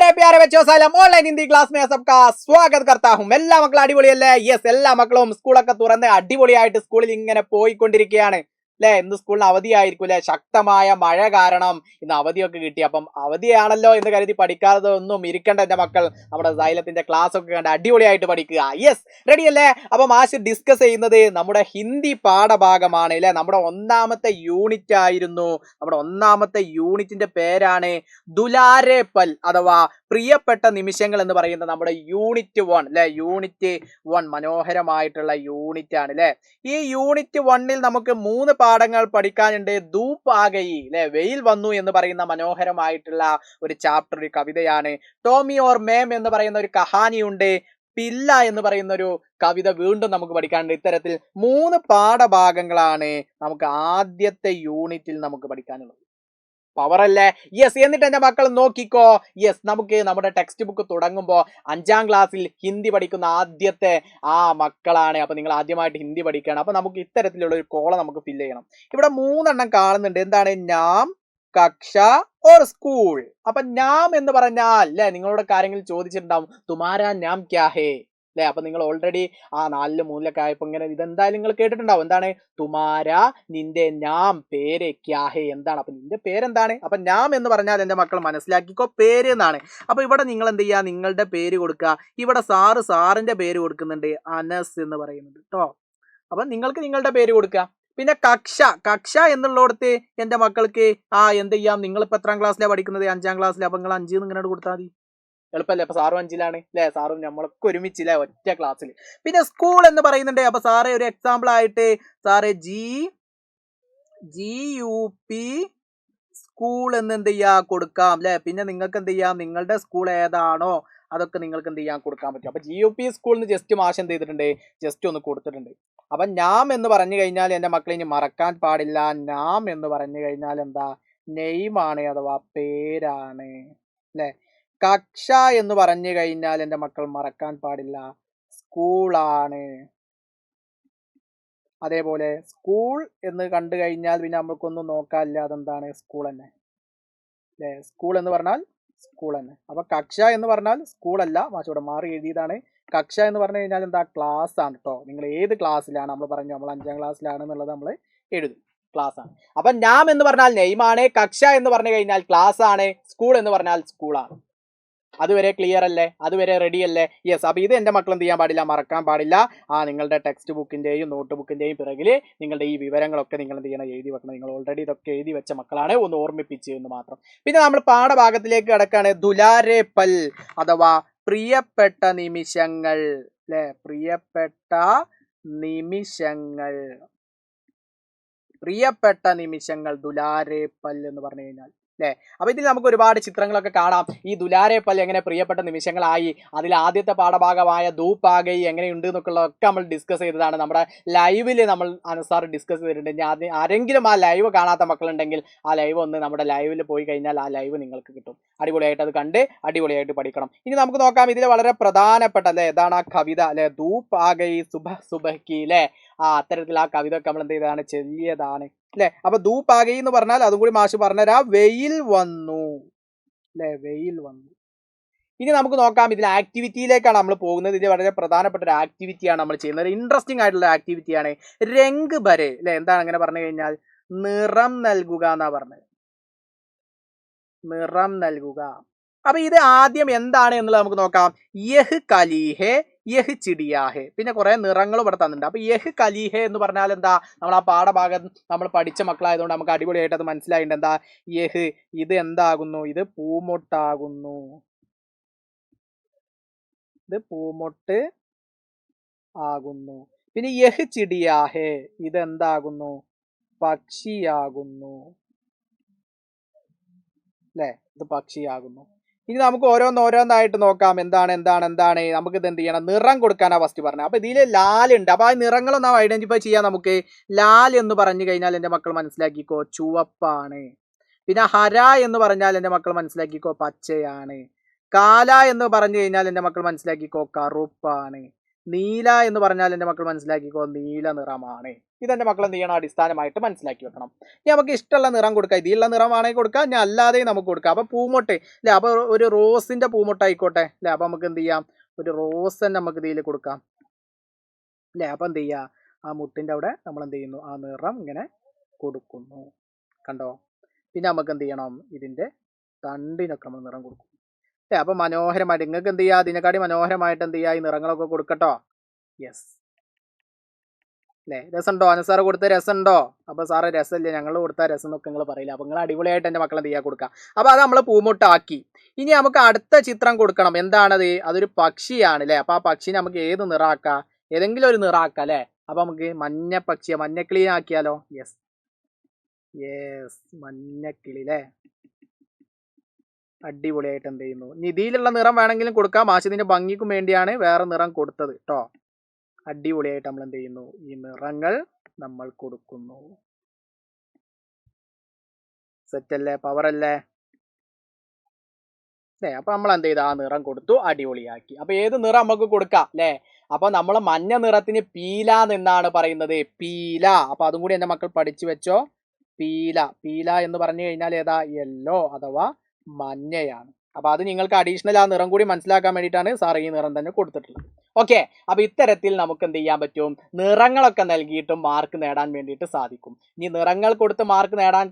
मेरे प्यारे बच्चों सलाम ऑनलाइन हिंदी क्लास में सबका स्वागत करता हूं എല്ലാ മക്കളും അടിപൊളിയല്ലേ യെസ് എല്ലാ മക്കളും സ്കൂളൊക്കെ തുറന്ന് അടിപൊളിയായിട്ട് സ്കൂളിൽ ഇങ്ങനെ പോയിക്കൊണ്ടിരിക്കുകയാണ് അല്ലേ ഇന്ന് സ്കൂളിന് അവധിയായിരിക്കും അല്ലേ ശക്തമായ മഴ കാരണം ഇന്ന് അവധിയൊക്കെ കിട്ടി അപ്പം അവധിയാണല്ലോ എന്ന് കരുതി പഠിക്കാതെ ഒന്നും ഇരിക്കണ്ട എൻ്റെ മക്കൾ നമ്മുടെ സൈലത്തിന്റെ ക്ലാസ് ഒക്കെ കണ്ട് അടിപൊളിയായിട്ട് പഠിക്കുക യെസ് റെഡി അല്ലേ അപ്പം ആശ് ഡിസ്കസ് ചെയ്യുന്നത് നമ്മുടെ ഹിന്ദി പാഠഭാഗമാണ് അല്ലേ നമ്മുടെ ഒന്നാമത്തെ യൂണിറ്റ് ആയിരുന്നു നമ്മുടെ ഒന്നാമത്തെ യൂണിറ്റിന്റെ പേരാണ് ദുലാരെ പൽ അഥവാ പ്രിയപ്പെട്ട നിമിഷങ്ങൾ എന്ന് പറയുന്നത് നമ്മുടെ യൂണിറ്റ് 1 അല്ലെ യൂണിറ്റ് 1 മനോഹരമായിട്ടുള്ള യൂണിറ്റ് ആണ് അല്ലെ ഈ യൂണിറ്റ് 1 നമുക്ക് 3 പാഠങ്ങൾ പഠിക്കാനുണ്ട് ധൂപ് ആ ഗയി അല്ലെ വെയിൽ വന്നു എന്ന് പറയുന്ന മനോഹരമായിട്ടുള്ള ഒരു ചാപ്റ്റർ ഒരു കവിതയാണ് ടോമി ഓർ മേം എന്ന് പറയുന്ന ഒരു കഹാനിയുണ്ട് പില്ല എന്ന് പറയുന്ന ഒരു കവിത വീണ്ടും നമുക്ക് പഠിക്കാനുണ്ട് ഇത്തരത്തിൽ 3 പാഠഭാഗങ്ങളാണ് നമുക്ക് ആദ്യത്തെ യൂണിറ്റിൽ നമുക്ക് പഠിക്കാനുള്ളത് പവർ അല്ലേ യെസ് എന്നിട്ട് എൻ്റെ മക്കൾ നോക്കിക്കോ യെസ് നമുക്ക് നമ്മുടെ ടെക്സ്റ്റ് ബുക്ക് തുടങ്ങുമ്പോൾ 5ാം ക്ലാസ്സിൽ ഹിന്ദി പഠിക്കുന്ന ആദ്യത്തെ മക്കളാണ് അപ്പൊ നിങ്ങൾ ആദ്യമായിട്ട് ഹിന്ദി പഠിക്കുകയാണ് അപ്പൊ നമുക്ക് ഇത്തരത്തിലുള്ള ഒരു കോളം നമുക്ക് ഫില്ല് ചെയ്യണം ഇവിടെ 3 എണ്ണം കാണുന്നുണ്ട് എന്താണ് നാം കക്ഷ ഓർ സ്കൂൾ അപ്പൊ നാം എന്ന് പറഞ്ഞാൽ അല്ലെ നിങ്ങളോട് കാര്യങ്ങൾ ചോദിച്ചിട്ടുണ്ടാവും തുമാരാ നാം ക്യാ ഹേ അല്ലെ അപ്പൊ നിങ്ങൾ ഓൾറെഡി 4 3 ആയപ്പോ ഇങ്ങനെ ഇതെന്തായാലും നിങ്ങൾ കേട്ടിട്ടുണ്ടാവും എന്താണ് തുമാര നിന്റെ നാം പേര് ക്യാഹേ എന്താണ് അപ്പൊ നിന്റെ പേരെന്താണ് അപ്പൊ നാം എന്ന് പറഞ്ഞാൽ എന്റെ മക്കൾ മനസ്സിലാക്കിക്കോ പേര് എന്നാണ് അപ്പൊ ഇവിടെ നിങ്ങൾ എന്ത് ചെയ്യുക നിങ്ങളുടെ പേര് കൊടുക്കുക ഇവിടെ സാറിന്റെ പേര് കൊടുക്കുന്നുണ്ട് അനസ് എന്ന് പറയുന്നുണ്ട് കേട്ടോ അപ്പൊ നിങ്ങൾക്ക് നിങ്ങളുടെ പേര് കൊടുക്കുക പിന്നെ കക്ഷ എന്നുള്ളിടത്ത് എന്റെ മക്കൾക്ക് എന്ത് ചെയ്യാം നിങ്ങളിപ്പോ എത്രാം ക്ലാസ്സിലാണ് പഠിക്കുന്നത് 5ാം ക്ലാസ്സിൽ അപ്പൊ നിങ്ങൾ 5 ഇങ്ങനെ കൊടുത്താൽ മതി എളുപ്പല്ലേ അപ്പൊ സാറും 5ലാണ് അല്ലെ സാറും നമ്മളൊക്കെ ഒരുമിച്ചില്ലേ ഒറ്റ ക്ലാസ്സിൽ പിന്നെ സ്കൂൾ എന്ന് പറയുന്നുണ്ട് അപ്പൊ സാറേ ഒരു എക്സാമ്പിൾ ആയിട്ട് സാറേ GUP സ്കൂൾ എന്ന് എന്ത് ചെയ്യാ കൊടുക്കാം അല്ലെ പിന്നെ നിങ്ങൾക്ക് എന്ത് ചെയ്യാം നിങ്ങളുടെ സ്കൂൾ ഏതാണോ അതൊക്കെ നിങ്ങൾക്ക് എന്ത് ചെയ്യാൻ കൊടുക്കാൻ പറ്റും അപ്പൊ GUP സ്കൂളിന് ജസ്റ്റ് മാഷ് എന്ത് ചെയ്തിട്ടുണ്ട് ജസ്റ്റ് ഒന്ന് കൊടുത്തിട്ടുണ്ട് അപ്പൊ നാം എന്ന് പറഞ്ഞു കഴിഞ്ഞാൽ എൻ്റെ മക്കളെ ഇനി മറക്കാൻ പാടില്ല നാം എന്ന് പറഞ്ഞു കഴിഞ്ഞാൽ എന്താ നെയ്മാണ് അഥവാ പേരാണ് അല്ലെ കക്ഷ എന്ന് പറഞ്ഞു കഴിഞ്ഞാൽ എൻ്റെ മക്കൾ മറക്കാൻ പാടില്ല സ്കൂളാണ് അതേപോലെ സ്കൂൾ എന്ന് കണ്ടു കഴിഞ്ഞാൽ പിന്നെ നമുക്കൊന്നും നോക്കാനില്ല അതെന്താണ് സ്കൂൾ തന്നെ അല്ലെ സ്കൂൾ എന്ന് പറഞ്ഞാൽ സ്കൂൾ തന്നെ അപ്പൊ കക്ഷ എന്ന് പറഞ്ഞാൽ സ്കൂൾ അല്ല മാഷോടെ മാറി എഴുതിയതാണ് കക്ഷ എന്ന് പറഞ്ഞു കഴിഞ്ഞാൽ എന്താ ക്ലാസ് ആണ് കേട്ടോ നിങ്ങൾ ഏത് ക്ലാസ്സിലാണ് നമ്മൾ പറഞ്ഞു നമ്മൾ 5ാം ക്ലാസ്സിലാണ് എന്നുള്ളത് നമ്മൾ എഴുതും ക്ലാസ് ആണ് അപ്പൊ നാം എന്ന് പറഞ്ഞാൽ നെയ്മാണ് കക്ഷ എന്ന് പറഞ്ഞു കഴിഞ്ഞാൽ ക്ലാസ് ആണ് സ്കൂൾ എന്ന് പറഞ്ഞാൽ സ്കൂളാണ് അതുവരെ ക്ലിയർ അല്ലേ അതുവരെ റെഡി അല്ലേ യെസ് അപ്പൊ ഇത് എൻ്റെ മക്കൾ എന്ത് ചെയ്യാൻ പാടില്ല മറക്കാൻ പാടില്ല നിങ്ങളുടെ ടെക്സ്റ്റ് ബുക്കിന്റെയും നോട്ട് ബുക്കിന്റെയും പിറകിൽ നിങ്ങളുടെ ഈ വിവരങ്ങളൊക്കെ നിങ്ങൾ എന്ത് ചെയ്യണം എഴുതി വെക്കണം നിങ്ങൾ ഓൾറെഡി ഇതൊക്കെ എഴുതി വെച്ച മക്കളാണ് ഒന്ന് ഓർമ്മിപ്പിച്ച് എന്ന് മാത്രം പിന്നെ നമ്മൾ പാഠഭാഗത്തിലേക്ക് കിടക്കാണ് ദുലാരെ പൽ അഥവാ പ്രിയപ്പെട്ട നിമിഷങ്ങൾ അല്ലെ പ്രിയപ്പെട്ട നിമിഷങ്ങൾ ദുലാരെ പൽ എന്ന് പറഞ്ഞു കഴിഞ്ഞാൽ അല്ലെ അപ്പൊ ഇതിൽ നമുക്ക് ഒരുപാട് ചിത്രങ്ങളൊക്കെ കാണാം ഈ ദുലാരെ പൽ എങ്ങനെ പ്രിയപ്പെട്ട നിമിഷങ്ങളായി അതിൽ ആദ്യത്തെ പാഠഭാഗമായ ധൂപ് ആ ഗയി എങ്ങനെയുണ്ട് എന്നൊക്കെയുള്ളതൊക്കെ നമ്മൾ ഡിസ്കസ് ചെയ്തതാണ് നമ്മുടെ ലൈവിൽ നമ്മൾ അനുസാർ ഡിസ്കസ് ചെയ്തിട്ടുണ്ട് ആരെങ്കിലും ആ ലൈവ് കാണാത്ത മക്കളുണ്ടെങ്കിൽ ആ ലൈവ് ഒന്ന് നമ്മുടെ ലൈവിൽ പോയി കഴിഞ്ഞാൽ ആ ലൈവ് നിങ്ങൾക്ക് കിട്ടും അടിപൊളിയായിട്ട് അത് കണ്ട് അടിപൊളിയായിട്ട് പഠിക്കണം ഇനി നമുക്ക് നോക്കാം ഇതിൽ വളരെ പ്രധാനപ്പെട്ട അല്ലെ ഏതാണ് ആ കവിത അല്ലെ ധൂപ് ആ ഗയി സുബഹ് അല്ലെ അത്തരത്തിൽ ആ കവിത ഒക്കെ നമ്മൾ എന്ത് ചെയ്തതാണ് ചെല്ലിയതാണ് അല്ലെ അപ്പൊ ധൂപ് ആ ഗയി എന്ന് പറഞ്ഞാൽ അതും കൂടി മാഷ് പറഞ്ഞുതരാ വെയിൽ വന്നു അല്ലെ വെയിൽ വന്നു ഇനി നമുക്ക് നോക്കാം ഇതിൽ ആക്ടിവിറ്റിയിലേക്കാണ് നമ്മൾ പോകുന്നത് ഇത് വളരെ പ്രധാനപ്പെട്ട ഒരു ആക്ടിവിറ്റിയാണ് നമ്മൾ ചെയ്യുന്നത് ഇൻട്രസ്റ്റിംഗ് ആയിട്ടുള്ള ആക്ടിവിറ്റിയാണ് രംഗ് ഭരെ അല്ലെ എന്താണ് അങ്ങനെ പറഞ്ഞു കഴിഞ്ഞാൽ നിറം നൽകുക എന്നാ പറഞ്ഞത് നിറം നൽകുക അപ്പൊ ഇത് ആദ്യം എന്താണ് എന്നുള്ളത് നമുക്ക് നോക്കാം യഹ് കലീഹെ യഹ് ചിടിയാഹെ പിന്നെ കുറെ നിറങ്ങൾ ഇവിടെ തന്നിട്ടുണ്ട് അപ്പൊ യഹ് കലീഹെ എന്ന് പറഞ്ഞാൽ എന്താ നമ്മൾ ആ പാഠഭാഗം നമ്മൾ പഠിച്ച മക്കളായതുകൊണ്ട് നമുക്ക് അടിപൊളിയായിട്ട് അത് മനസ്സിലായിട്ടുണ്ട് എന്താ യഹ് ഇത് എന്താകുന്നു ഇത് പൂമൊട്ടാകുന്നു ഇത് പൂമൊട്ട് ആകുന്നു പിന്നെ യഹ് ചിടിയാഹെ ഇത് എന്താകുന്നു പക്ഷിയാകുന്നു അല്ലെ ഇത് പക്ഷിയാകുന്നു ഇനി നമുക്ക് ഓരോന്നായിട്ട് നോക്കാം എന്താണ് നമുക്ക് ഇത് എന്ത് ചെയ്യണം നിറം കൊടുക്കാനാ ഫസ്റ്റ് പറഞ്ഞത് അപ്പൊ ഇതിൽ ലാൽ ഉണ്ട് അപ്പൊ ആ നിറങ്ങളൊന്ന് ഐഡന്റിഫൈ ചെയ്യാൻ നമുക്ക് ലാൽ എന്ന് പറഞ്ഞു കഴിഞ്ഞാൽ എൻ്റെ മക്കൾ മനസ്സിലാക്കിക്കോ ചുവപ്പാണ് പിന്നെ ഹര എന്ന് പറഞ്ഞാൽ എൻ്റെ മക്കൾ മനസ്സിലാക്കിക്കോ പച്ചയാണ് കാല എന്ന് പറഞ്ഞു കഴിഞ്ഞാൽ എൻ്റെ മക്കൾ മനസ്സിലാക്കിക്കോ കറുപ്പാണ് നീല എന്ന് പറഞ്ഞാൽ എൻ്റെ മക്കൾ മനസ്സിലാക്കിക്കോ, നീല നിറമാണ്. ഇതെൻ്റെ മക്കൾ എന്ത് ചെയ്യണം, അടിസ്ഥാനമായിട്ട് മനസ്സിലാക്കി വെക്കണം. ഇനി നമുക്ക് ഇഷ്ടമുള്ള നിറം കൊടുക്കാം. ഇതിലുള്ള നിറമാണെങ്കിൽ കൊടുക്കാം, ഇനി അല്ലാതെയും നമുക്ക് കൊടുക്കാം. അപ്പോൾ പൂമൊട്ട് അല്ലേ, അപ്പോൾ ഒരു റോസിൻ്റെ പൂമൊട്ട് ആയിക്കോട്ടെ അല്ലേ. അപ്പോൾ നമുക്ക് എന്ത് ചെയ്യാം, ഒരു റോസ് തന്നെ നമുക്ക് ഇതിൽ കൊടുക്കാം അല്ലേ. അപ്പോൾ എന്ത് ചെയ്യുക, ആ മുട്ടിൻ്റെ അവിടെ നമ്മൾ എന്ത് ചെയ്യുന്നു, ആ നിറം ഇങ്ങനെ കൊടുക്കുന്നു, കണ്ടോ. പിന്നെ നമുക്ക് എന്ത് ചെയ്യണം, ഇതിൻ്റെ തണ്ടിനൊക്കെ നമ്മൾ നിറം കൊടുക്കും അല്ലേ. അപ്പോൾ മനോഹരമായിട്ട് നിങ്ങൾക്ക് എന്ത് ചെയ്യുക, അതിനെക്കാട്ടി മനോഹരമായിട്ട് എന്ത് ചെയ്യുക, ഈ നിറങ്ങളൊക്കെ കൊടുക്കട്ടോ. യെസ് അല്ലേ, രസമുണ്ടോ, അനുസാറ് കൊടുത്ത രസമുണ്ടോ? അപ്പോൾ സാറ് രസമില്ലേ, ഞങ്ങൾ കൊടുത്ത രസം എന്നൊക്കെ നിങ്ങൾ പറയില്ല. അപ്പോൾ നിങ്ങൾ അടിപൊളിയായിട്ട് എൻ്റെ മക്കളെ എന്ത് ചെയ്യുക, കൊടുക്കുക. അപ്പോൾ അത് നമ്മൾ പൂമുട്ടാക്കി. ഇനി നമുക്ക് അടുത്ത ചിത്രം കൊടുക്കണം. എന്താണത്, അതൊരു പക്ഷിയാണ് അല്ലേ. അപ്പോൾ ആ പക്ഷിനെ നമുക്ക് ഏത് നിറാക്കാം, ഏതെങ്കിലും ഒരു നിറാക്കാം അല്ലേ. അപ്പോൾ നമുക്ക് മഞ്ഞ പക്ഷിയെ മഞ്ഞക്കിളി ആക്കിയാലോ. യെസ് യെസ്, മഞ്ഞക്കിളി അല്ലേ, അടിപൊളിയായിട്ട് എന്ത് ചെയ്യുന്നു. ഇനി ഇതിലുള്ള നിറം വേണമെങ്കിലും കൊടുക്കാം, മാഷതിൻ്റെ ഭംഗിക്കും വേണ്ടിയാണ് വേറെ നിറം കൊടുത്തത് കേട്ടോ. അടിപൊളിയായിട്ട് നമ്മൾ എന്ത് ചെയ്യുന്നു, ഈ നിറങ്ങൾ നമ്മൾ കൊടുക്കുന്നു. സെറ്റല്ലേ, പവറല്ലേ അല്ലേ. അപ്പൊ നമ്മൾ എന്ത് ചെയ്തു, ആ നിറം കൊടുത്തു, അടിപൊളിയാക്കി. അപ്പൊ ഏത് നിറം നമുക്ക് കൊടുക്കാം അല്ലേ. അപ്പൊ നമ്മൾ മഞ്ഞ നിറത്തിന് പീല എന്നാണ് പറയുന്നത്, പീല. അപ്പൊ അതും കൂടി എൻ്റെ മക്കൾ പഠിച്ചു വെച്ചോ. പീല, പീല എന്ന് പറഞ്ഞു കഴിഞ്ഞാൽ ഏതാ, യെല്ലോ അഥവാ മഞ്ഞയാണ്. അപ്പൊ അത് നിങ്ങൾക്ക് അഡീഷണൽ ആ നിറം കൂടി മനസ്സിലാക്കാൻ വേണ്ടിയിട്ടാണ് സാർ ഈ നിറം തന്നെ കൊടുത്തിട്ടുള്ളത്. ഓക്കെ, അപ്പൊ ഇത്തരത്തിൽ നമുക്ക് എന്ത് ചെയ്യാൻ പറ്റും, നിറങ്ങളൊക്കെ നൽകിയിട്ടും മാർക്ക് നേടാൻ വേണ്ടിയിട്ട് സാധിക്കും. ഇനി നിറങ്ങൾ കൊടുത്ത് മാർക്ക് നേടാൻ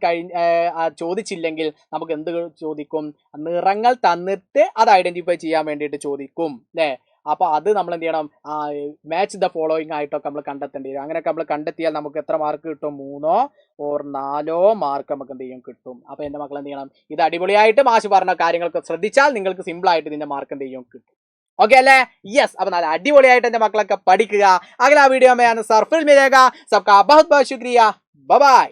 ചോദിച്ചില്ലെങ്കിൽ നമുക്ക് എന്ത് ചോദിക്കും, നിറങ്ങൾ തന്നിട്ട് അത് ഐഡന്റിഫൈ ചെയ്യാൻ വേണ്ടിയിട്ട് ചോദിക്കും അല്ലേ. അപ്പോൾ അത് നമ്മൾ എന്ത് ചെയ്യണം, മാച്ച് ദ ഫോളോയിങ് ആയിട്ടൊക്കെ നമ്മൾ കണ്ടെത്തേണ്ടി വരും. അങ്ങനെയൊക്കെ നമ്മൾ കണ്ടെത്തിയാൽ നമുക്ക് എത്ര മാർക്ക് കിട്ടും, 3 or 4 മാർക്ക് നമുക്ക് എന്ത് ചെയ്യും, കിട്ടും. അപ്പോൾ എൻ്റെ മക്കൾ എന്ത് ചെയ്യണം, ഇത് അടിപൊളിയായിട്ട് മാഷ് പറഞ്ഞ കാര്യങ്ങളൊക്കെ ശ്രദ്ധിച്ചാൽ നിങ്ങൾക്ക് സിമ്പിളായിട്ട് ഇതിൻ്റെ മാർക്ക് എന്ത് ചെയ്യും, കിട്ടും. ओके अल्ले यस अब നല്ല അടിപൊളിയായിട്ട് എൻ്റെ മക്കളൊക്കെ പഠിക്കുക. അഗല വീഡിയോ में आने सर फिर मिलेगा. सबका बहुत बहुत शुक्रिया. Bye bye.